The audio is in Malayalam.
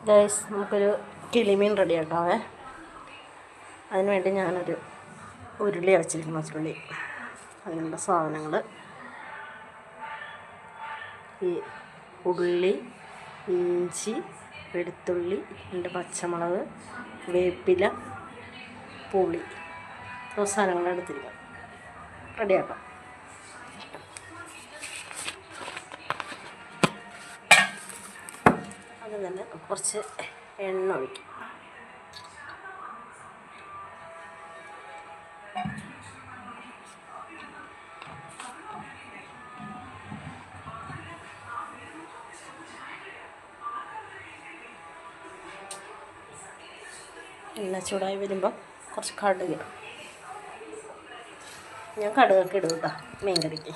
ഗൈസ്, നമുക്കൊരു കിളിമീൻ റെഡിയാക്കാവേ. അതിനുവേണ്ടി ഞാനൊരു ഉരുളി വെച്ചിരിക്കുന്നു. ഉരുളി, അതിനുള്ള സാധനങ്ങൾ: ഈ ഉള്ളി, ഇഞ്ചി, വെളുത്തുള്ളി, 2 പച്ചമുളക്, വേപ്പില, പുളി, സാധനങ്ങൾ എടുത്തിരിക്കാം. റെഡിയാക്കാം. അത് തന്നെ കുറച്ച് എണ്ണ ഒഴിക്കും. എണ്ണ ചൂടായി വരുമ്പോൾ കുറച്ച് കടുക്. ഞാൻ കടുകൊക്കെ ഇടും കേട്ടോ മീൻ കറിക്ക്.